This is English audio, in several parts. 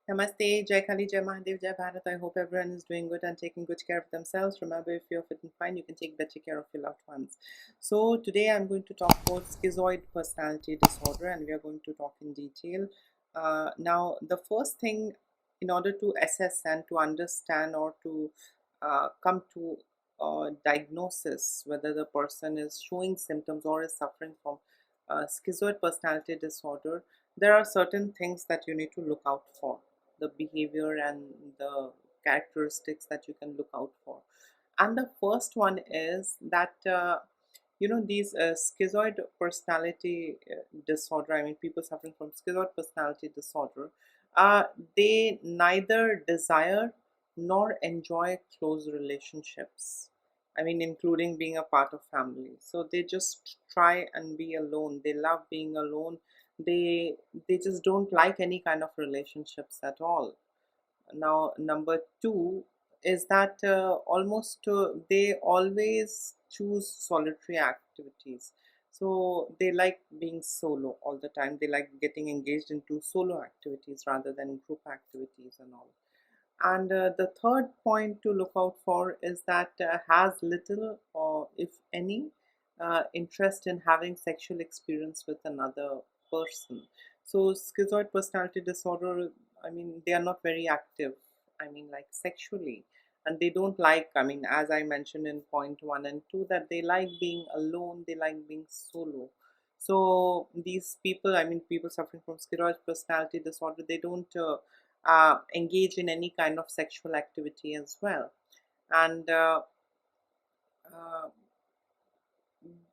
Namaste, Jai Kali, Jai Mahadev, Jai Bharat. I hope everyone is doing good and taking good care of themselves. Remember, if you're fit and fine, you can take better care of your loved ones. So, today I'm going to talk about schizoid personality disorder, and we are going to talk in detail. Now, the first thing, in order to assess and to understand or to come to diagnosis whether the person is showing symptoms or is suffering from schizoid personality disorder, there are certain things that you need to look out for, the behavior and the characteristics that you can look out for. And the first one is that these schizoid personality disorder, I mean people suffering from schizoid personality disorder, uh, they neither desire nor enjoy close relationships, I mean including being a part of family. So they just try and be alone, they love being alone. They just don't like any kind of relationships at all. Now, number two is that almost they always choose solitary activities. So they like being solo all the time. They like getting engaged into solo activities rather than group activities and all. And the third point to look out for is that has little or if any interest in having sexual experience with another person. So schizoid personality disorder, I mean, they are not very active, I mean, like sexually. And they don't like, I mean, as I mentioned in point one and two, that they like being alone, they like being solo. So these people, I mean, people suffering from schizoid personality disorder, they don't engage in any kind of sexual activity as well. And uh,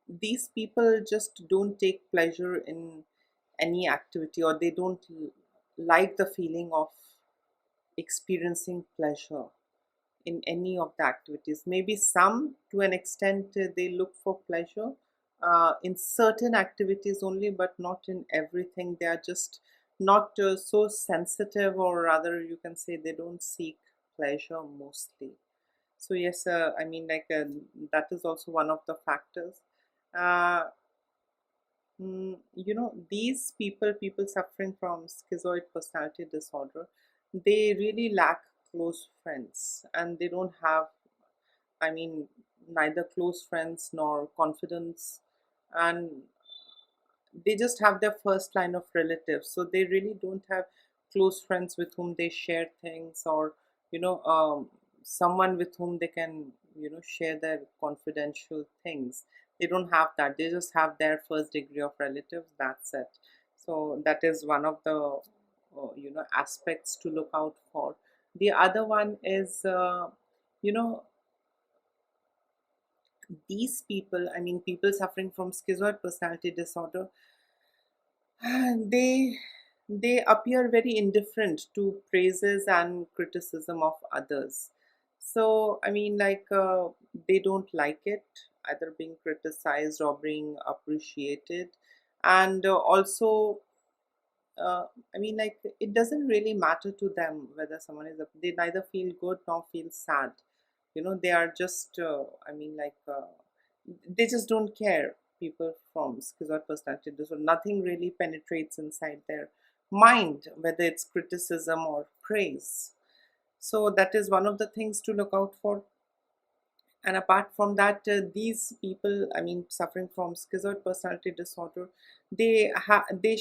these people just don't take pleasure in any activity, or they don't like the feeling of experiencing pleasure in any of the activities. Maybe some, to an extent, they look for pleasure in certain activities only, but not in everything. They are just not so sensitive, or rather, you can say they don't seek pleasure mostly. So, yes, I mean, like that is also one of the factors. Uh, these people suffering from schizoid personality disorder, they really lack close friends, and they don't have, I mean, neither close friends nor confidence, and they just have their first line of relatives. So they really don't have close friends with whom they share things, or someone with whom they can share their confidential things. They don't have that. They just have their first degree of relatives. That's it. So that is one of the aspects to look out for. The other one is you know these people, I mean people suffering from schizoid personality disorder, they they appear very indifferent to praises and criticism of others. So I mean, like they don't like it, either being criticized or being appreciated. And also uh, I mean, like it doesn't really matter to them whether someone is they neither feel good nor feel sad. They are just I mean, like they just don't care. People from schizoid personality disorder, nothing really penetrates inside their mind, whether it's criticism or praise. So that is one of the things to look out for. And apart from that, these people, I mean, suffering from schizoid personality disorder, they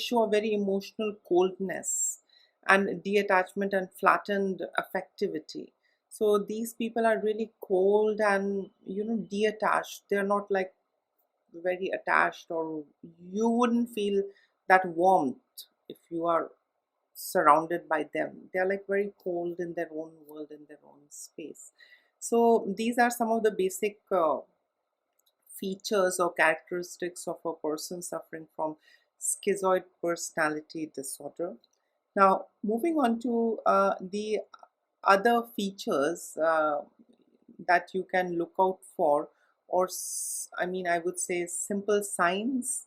show a very emotional coldness and detachment and flattened affectivity. So these people are really cold and detached. They're not like very attached, or you wouldn't feel that warmth if you are surrounded by them. They're like very cold in their own world, in their own space. So these are some of the basic features or characteristics of a person suffering from schizoid personality disorder. Now, moving on to the other features that you can look out for, or I mean, I would say simple signs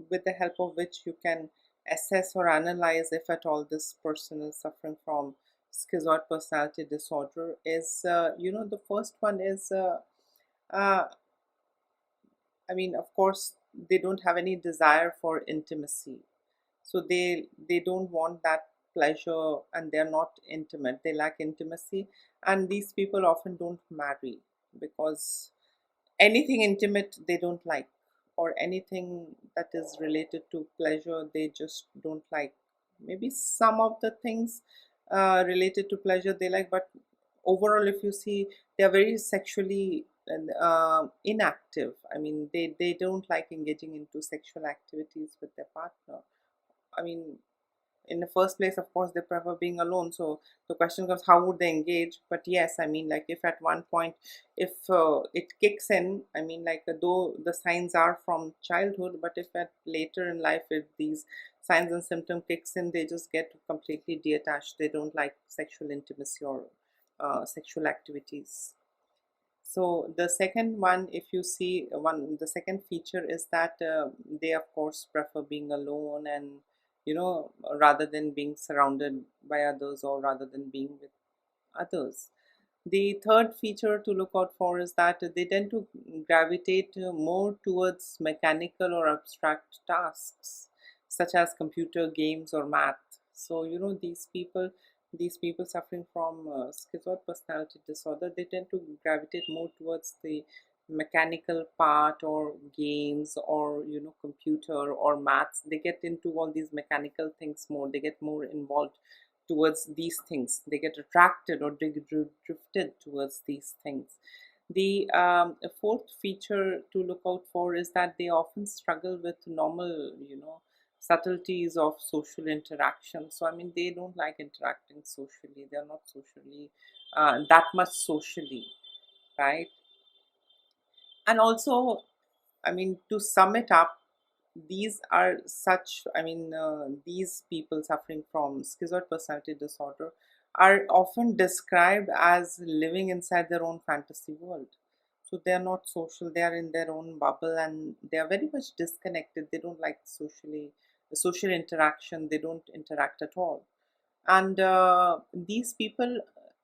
with the help of which you can assess or analyze if at all this person is suffering from schizoid personality disorder is, the first one is, uh, I mean, of course, they don't have any desire for intimacy. So they don't want that pleasure and they're not intimate. They lack intimacy, and these people often don't marry because anything intimate they don't like, or anything that is related to pleasure they just don't like. Maybe some of the things related to pleasure they like, but overall if you see, they are very sexually inactive. I mean, they don't like engaging into sexual activities with their partner. I mean, in the first place, of course, they prefer being alone. So the question comes, how would they engage? But yes, I mean, like if at one point, if it kicks in, I mean, like though the signs are from childhood, but if at later in life, if these signs and symptom kicks in, they just get completely detached. They don't like sexual intimacy or sexual activities. So the second one, if you see the second feature is that they of course prefer being alone, and rather than being surrounded by others, or rather than being with others. The third feature to look out for is that they tend to gravitate more towards mechanical or abstract tasks, such as computer games or math. So, these people suffering from schizoid personality disorder, they tend to gravitate more towards the mechanical part, or games, or computer or maths. They get into all these mechanical things more. They get more involved towards these things. They get attracted, or they get drifted towards these things. The fourth feature to look out for is that they often struggle with normal, subtleties of social interaction. So, I mean, they don't like interacting socially. They're not socially, that much socially, right? And also, I mean, to sum it up, these are such, I mean, these people suffering from schizoid personality disorder are often described as living inside their own fantasy world. So they are not social, they are in their own bubble, and they are very much disconnected. They don't like social interaction, they don't interact at all. And these people,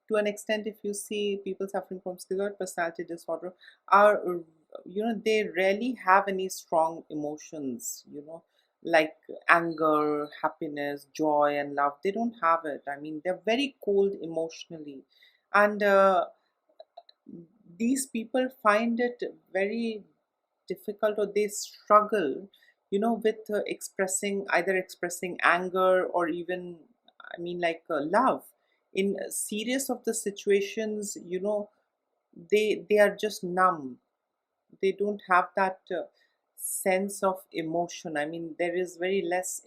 to an extent, if you see people suffering from schizoid personality disorder, are, they rarely have any strong emotions, like anger, happiness, joy, and love. They don't have it. I mean, they're very cold emotionally. And these people find it very difficult, or they struggle, with either expressing anger, or even, I mean, like love in serious of the situations. They are just numb. They don't have that sense of emotion. I mean, there is very less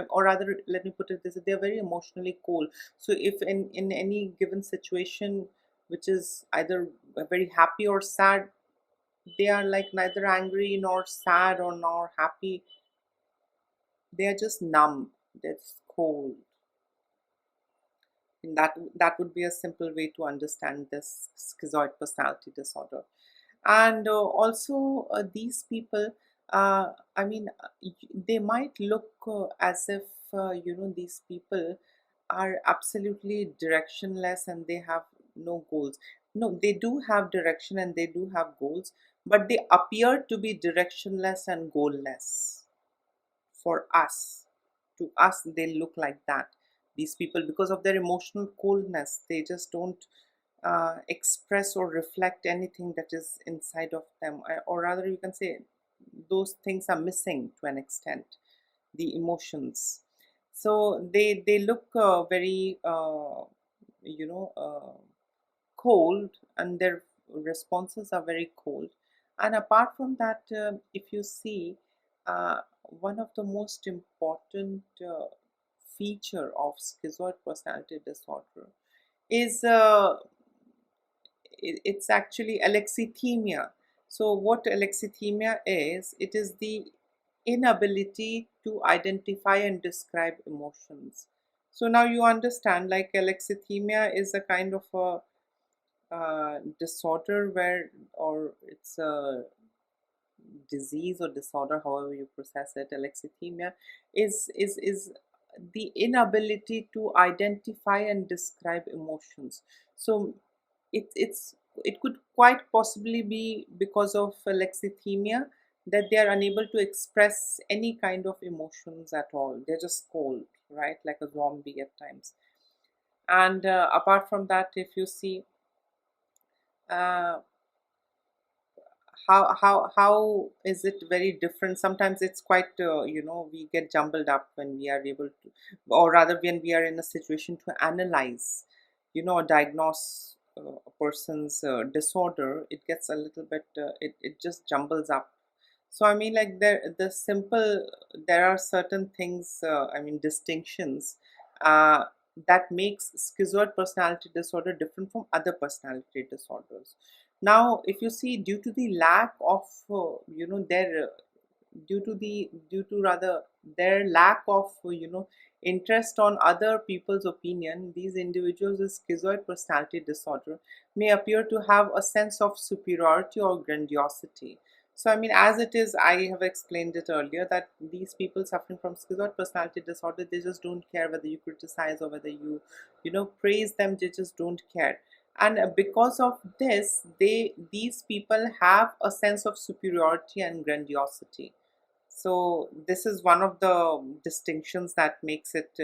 or rather, let me put it this way, they're very emotionally cold. So if in any given situation, which is either very happy or sad, they are like neither angry nor sad or nor happy. They are just numb. They're just cold. And that would be a simple way to understand this schizoid personality disorder. And also, these people, I mean, they might look as if these people are absolutely directionless, and they have no goals. No, they do have direction and they do have goals, but they appear to be directionless and goalless. For us, to us, they look like that. These people, because of their emotional coldness, they just don't express or reflect anything that is inside of them. Or rather, you can say those things are missing to an extent, the emotions. So they look very cold, and their responses are very cold. And apart from that, if you see, one of the most important feature of schizoid personality disorder is it's actually alexithymia. So what alexithymia is, it is the inability to identify and describe emotions. So now you understand, like alexithymia is a kind of a disorder where, or it's a disease or disorder, however you process it. Alexithymia is the inability to identify and describe emotions. So it could quite possibly be because of alexithymia that they are unable to express any kind of emotions at all. They're just cold, right, like a zombie at times. And apart from that, if you see, uh, how is it very different? Sometimes it's quite we get jumbled up when we are able to, or rather when we are in a situation to analyze, or diagnose a person's disorder. It gets a little bit it just jumbles up. So I mean, like, there are certain things, I mean, distinctions uh, that makes schizoid personality disorder different from other personality disorders. Now, if you see, due to the lack of, their due to rather their lack of, interest on other people's opinion, these individuals with schizoid personality disorder may appear to have a sense of superiority or grandiosity. So, I mean, as it is, I have explained it earlier that these people suffering from schizoid personality disorder, they just don't care whether you criticize or whether you praise them. They just don't care. And because of this, these people have a sense of superiority and grandiosity. So this is one of the distinctions that makes it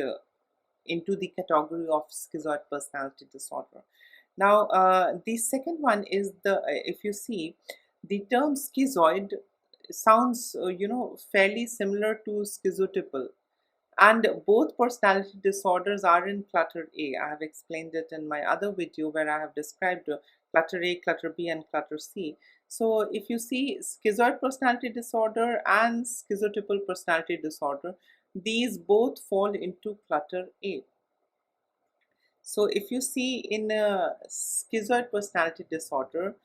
into the category of schizoid personality disorder. Now, the second one is if you see, the term schizoid sounds, fairly similar to schizotypal, and both personality disorders are in clutter A. I have explained it in my other video where I have described clutter A, clutter B, and clutter C. So if you see, schizoid personality disorder and schizotypal personality disorder, these both fall into clutter A. So if you see, in a schizoid personality disorder,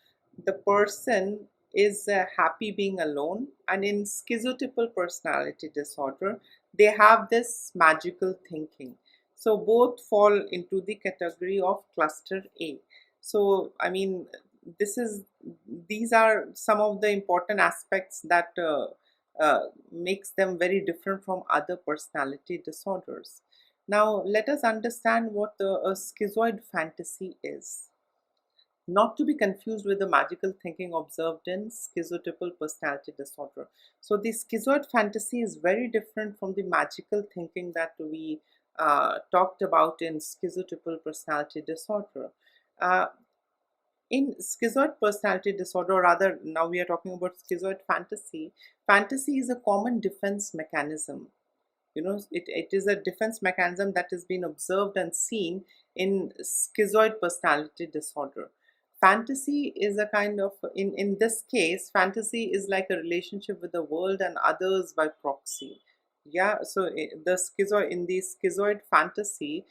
the person is happy being alone, and in schizotypal personality disorder, they have this magical thinking. So both fall into the category of cluster A. So I mean, this is these are some of the important aspects that makes them very different from other personality disorders. Now, let us understand what a schizoid fantasy is. Not to be confused with the magical thinking observed in schizotypal personality disorder. So, the schizoid fantasy is very different from the magical thinking that we talked about in schizotypal personality disorder. Uh, in schizoid personality disorder, or rather, now we are talking about schizoid fantasy. Fantasy is a common defense mechanism. It is a defense mechanism that has been observed and seen in schizoid personality disorder. Fantasy is a kind of, in this case, fantasy is like a relationship with the world and others by proxy. Yeah, so the schizoid in the schizoid fantasy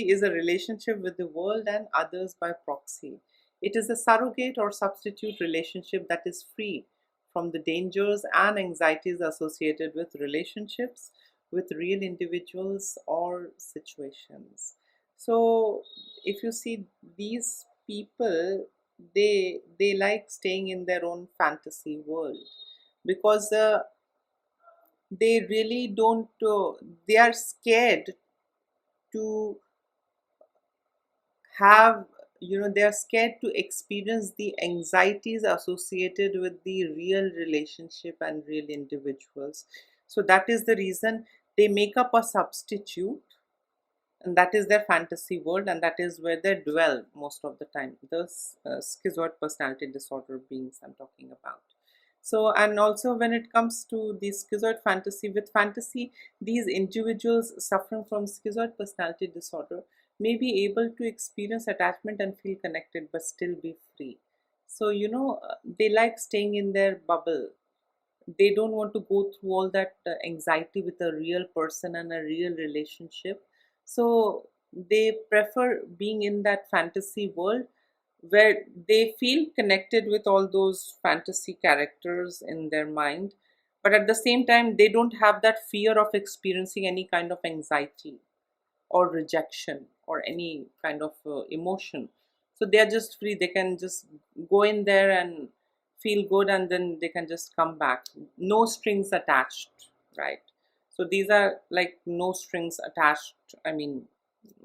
is a relationship with the world and others by proxy. It is a surrogate or substitute relationship that is free from the dangers and anxieties associated with relationships with real individuals or situations. So if you see, these people, they like staying in their own fantasy world, because they really don't they are scared to have, they are scared to experience the anxieties associated with the real relationship and real individuals. So that is the reason they make up a substitute, and that is their fantasy world, and that is where they dwell most of the time. The schizoid personality disorder beings I'm talking about. So, and also when it comes to the schizoid fantasy, with fantasy, these individuals suffering from schizoid personality disorder may be able to experience attachment and feel connected but still be free. So, they like staying in their bubble. They don't want to go through all that anxiety with a real person and a real relationship. So they prefer being in that fantasy world where they feel connected with all those fantasy characters in their mind, but at the same time they don't have that fear of experiencing any kind of anxiety or rejection or any kind of emotion. So they are just free. They can just go in there and feel good, and then they can just come back. No strings attached, right? So these are like no strings attached. I mean,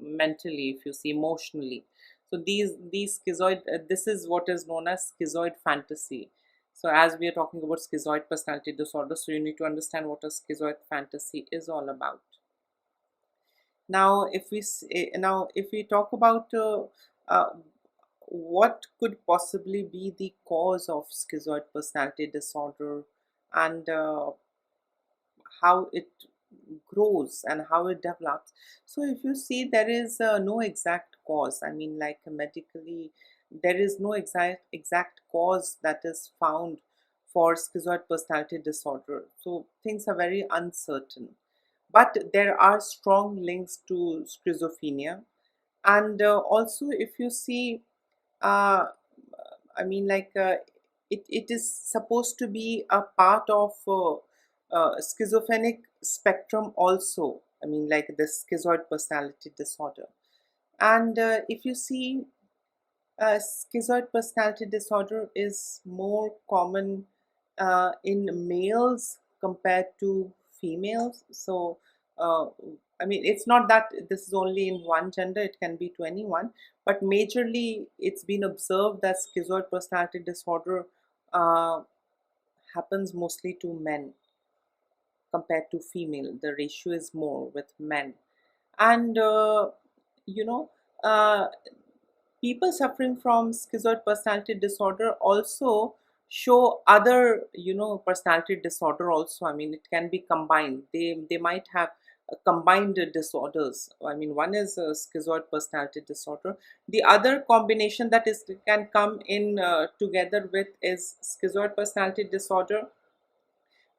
mentally, if you see, emotionally. So these schizoid. This is what is known as schizoid fantasy. So as we are talking about schizoid personality disorder, so you need to understand what a schizoid fantasy is all about. Now if we talk about uh, what could possibly be the cause of schizoid personality disorder, and how it grows and how it develops. So if you see, there is no exact cause. I mean, like medically, there is no exact cause that is found for schizoid personality disorder. So things are very uncertain. But there are strong links to schizophrenia. And also, if you see, uh, I mean, like it is supposed to be a part of schizophrenic spectrum also. I mean, like the schizoid personality disorder. And if you see, schizoid personality disorder is more common in males compared to females. So, uh, I mean, it's not that this is only in one gender, it can be to anyone, but majorly it's been observed that schizoid personality disorder uh, happens mostly to men compared to female. The ratio is more with men. And, you know, uh, people suffering from schizoid personality disorder also show other, personality disorder also. I mean, it can be combined. They might have combined disorders. I mean, one is a schizoid personality disorder. The other combination that is can come in together with is schizoid personality disorder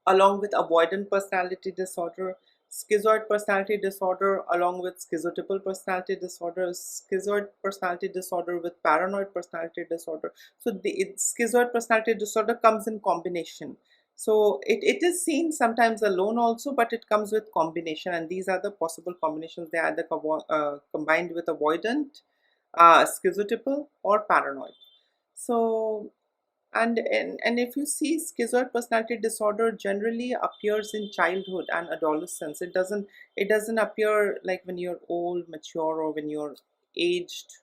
along with avoidant personality disorder, schizoid personality disorder along with schizotypal personality disorder, schizoid personality disorder with paranoid personality disorder. So schizoid personality disorder comes in combination. So it is seen sometimes alone also, but it comes with combination, and these are the possible combinations. They are either combined with avoidant, schizotypal, or paranoid. So, and if you see, schizoid personality disorder generally appears in childhood and adolescence. It doesn't appear like when you're old, mature, or when you're aged.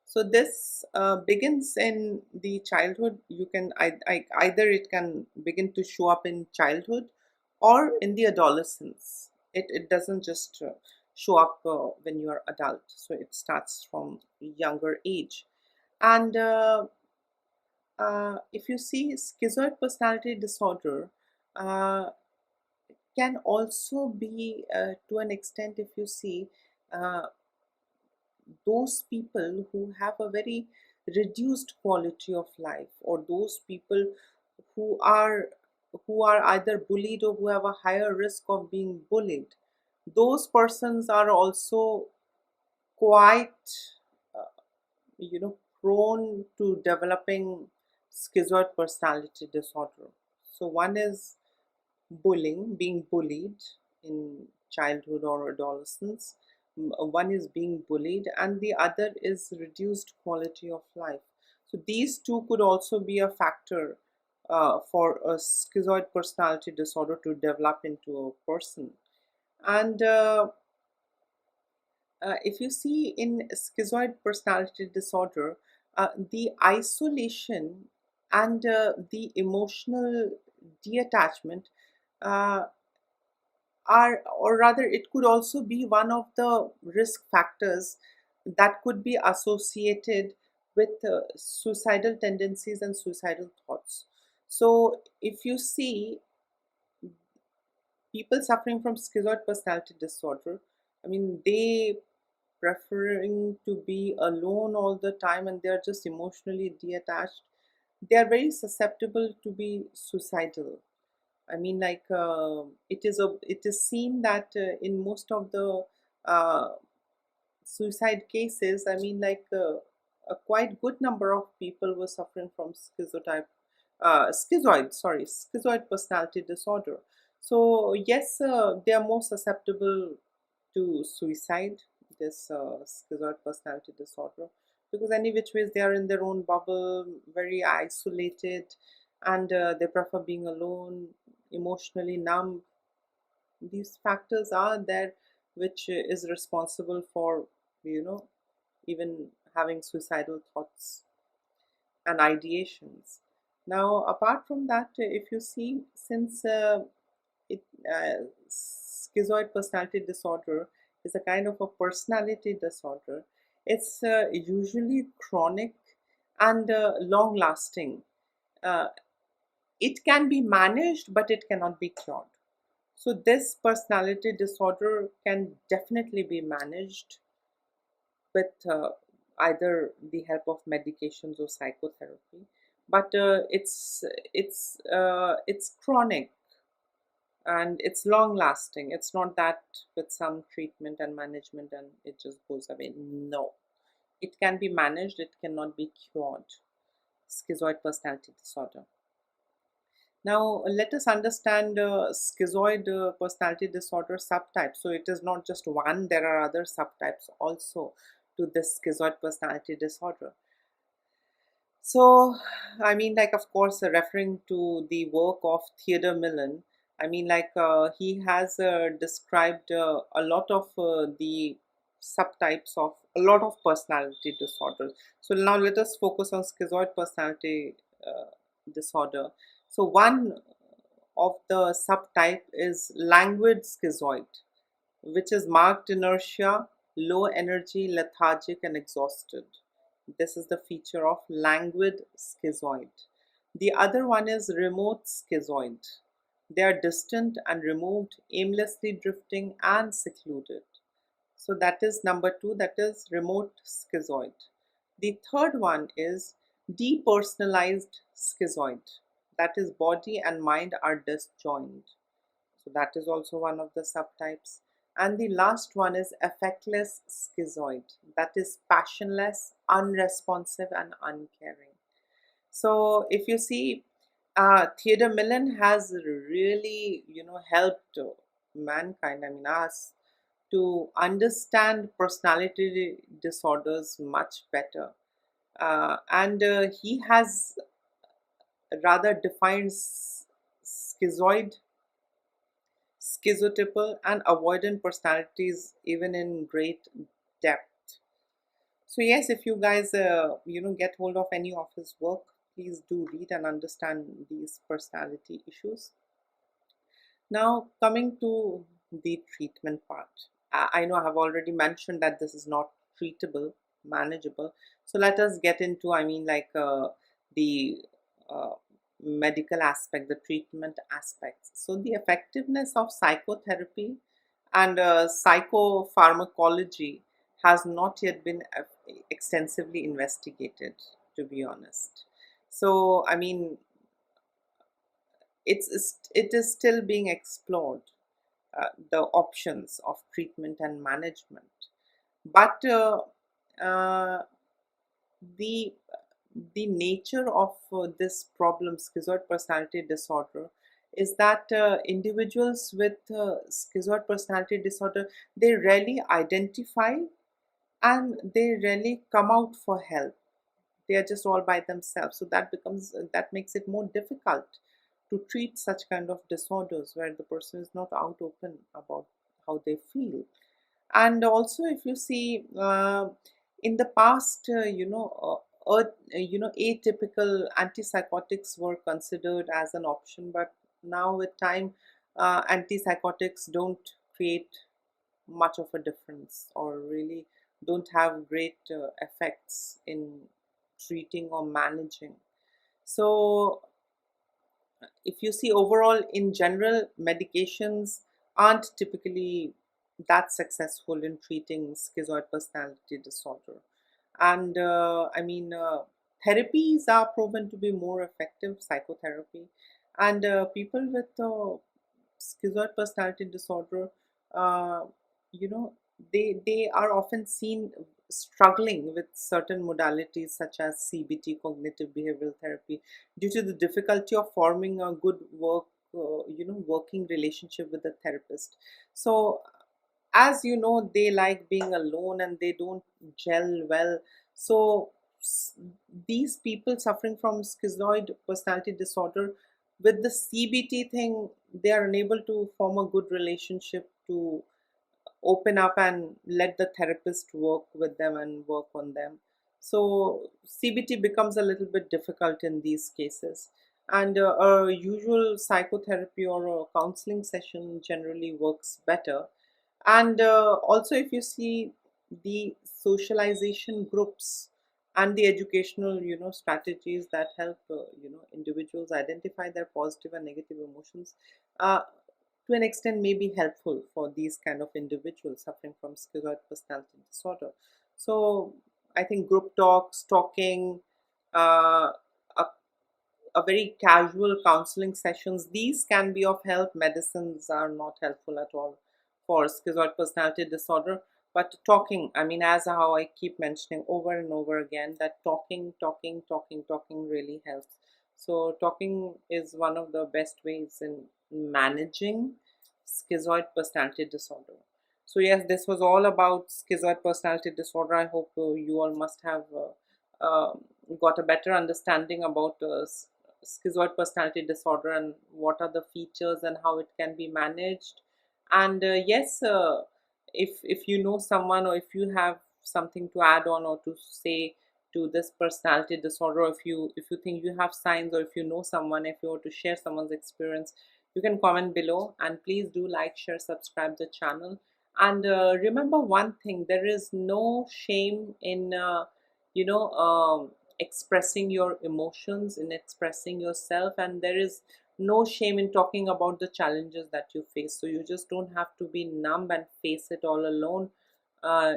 So this begins in the childhood. You can either it can begin to show up in childhood or in the adolescence. It doesn't just show up when you are adult. So it starts from younger age. And if you see, schizoid personality disorder uh, can also be, to an extent, if you see, uh, those people who have a very reduced quality of life, or those people who are who are either bullied or who have a higher risk of being bullied. Those persons are also quite uh, prone to developing schizoid personality disorder. So one is bullying, being bullied in childhood or adolescence. One is being bullied, and the other is reduced quality of life. So these two could also be a factor for a schizoid personality disorder to develop into a person. And if you see, in schizoid personality disorder, the isolation and the emotional detachment uh, are, or rather, it could also be one of the risk factors that could be associated with suicidal tendencies and suicidal thoughts. So, if you see, people suffering from schizoid personality disorder, I mean, they preferring to be alone all the time, and they're just emotionally detached. They are very susceptible to be suicidal. I mean, like it is seen that in most of the uh, suicide cases, I mean, like a quite good number of people were suffering from schizoid personality disorder. So yes, they are more susceptible to suicide, this schizoid personality disorder, because any which ways they are in their own bubble, very isolated, and they prefer being alone, emotionally numb. These factors are there, which is responsible for, you know even having suicidal thoughts and ideations. Now, apart from that, if you see, since it schizoid personality disorder is a kind of a personality disorder. It's usually chronic and long lasting. Uh, it can be managed, but it cannot be cured. So, this personality disorder can definitely be managed with either the help of medications or psychotherapy, but it's chronic and it's long lasting. It's not that with some treatment and management and it just goes away. No, it can be managed, it cannot be cured. Schizoid personality disorder. Now, let us understand schizoid personality disorder subtypes. So, it is not just one, there are other subtypes also to this schizoid personality disorder. So, I mean, like, of course, referring to the work of Theodore Millen, I mean, like, he has described a lot of the subtypes of a lot of personality disorders. So, now let us focus on schizoid personality disorder. So, one of the subtype is languid schizoid, which is marked inertia, low energy, lethargic, and exhausted. This is the feature of languid schizoid. The other one is remote schizoid. They are distant and removed, aimlessly drifting and secluded. So that is number two, that is remote schizoid. The third one is depersonalized schizoid. That is body and mind are disjoined. So that is also one of the subtypes. And the last one is affectless schizoid. That is passionless, unresponsive, and uncaring. So if you see, Theodore Millen has really, helped mankind, I mean us, to understand personality disorders much better. And he has rather defined schizoid, schizotypal, and avoidant personalities even in great depth. So yes, if you guys get hold of any of his work, please do read and understand these personality issues. Now coming to the treatment part, I know I have already mentioned that this is not treatable, manageable. So let us get into, I mean, like the uh, medical aspect, the treatment aspects. So the effectiveness of psychotherapy and psychopharmacology has not yet been extensively investigated, to be honest. So I mean, it is still being explored, the options of treatment and management, but uh, the the nature of this problem, schizoid personality disorder, is that individuals with schizoid personality disorder, they rarely identify and they rarely come out for help. They are just all by themselves, so that makes it more difficult to treat such kind of disorders where the person is not out open about how they feel. And also, if you see, in the past, atypical antipsychotics were considered as an option, but now with time, antipsychotics don't create much of a difference or really don't have great effects in treating or managing. So if you see overall in general, medications aren't typically that successful in treating schizoid personality disorder. And therapies are proven to be more effective, psychotherapy. And people with schizoid personality disorder, uh, you know, they are often seen struggling with certain modalities such as CBT, cognitive behavioral therapy, due to the difficulty of forming a good working relationship with the therapist. So as you know, they like being alone and they don't gel well. So these people suffering from schizoid personality disorder, with the CBT thing, they are unable to form a good relationship to open up and let the therapist work with them and work on them. So CBT becomes a little bit difficult in these cases. and a usual psychotherapy or a counseling session generally works better. And also, if you see the socialization groups and the educational, strategies that help, individuals identify their positive and negative emotions, uh, to an extent may be helpful for these kind of individuals suffering from schizoid personality disorder. So I think group talks, talking, uh, a very casual counseling sessions, these can be of help. Medicines are not helpful at all for schizoid personality disorder. But talking, I mean, as how I keep mentioning over and over again, that talking really helps. So talking is one of the best ways in managing schizoid personality disorder. So yes, this was all about schizoid personality disorder. I hope you all must have got a better understanding about schizoid personality disorder and what are the features and how it can be managed. And yes, if you know someone, or if you have something to add on or to say to this personality disorder, or if you think you have signs, or if you know someone, if you want to share someone's experience, you can comment below. And please do like, share, subscribe the channel. And remember one thing: there is no shame in expressing your emotions, in expressing yourself, and there is no shame in talking about the challenges that you face. So you just don't have to be numb and face it all alone.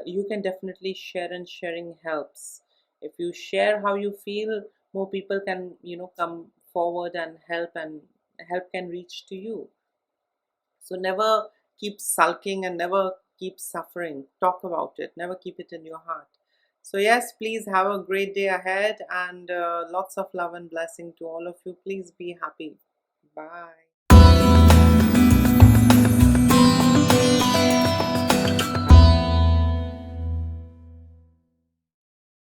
You can definitely share, and sharing helps. If you share how you feel, more people can come forward and help, and help can reach to you. So never keep sulking and never keep suffering. Talk about it. Never keep it in your heart. So, yes, please have a great day ahead, and lots of love and blessing to all of you. Please be happy. Bye.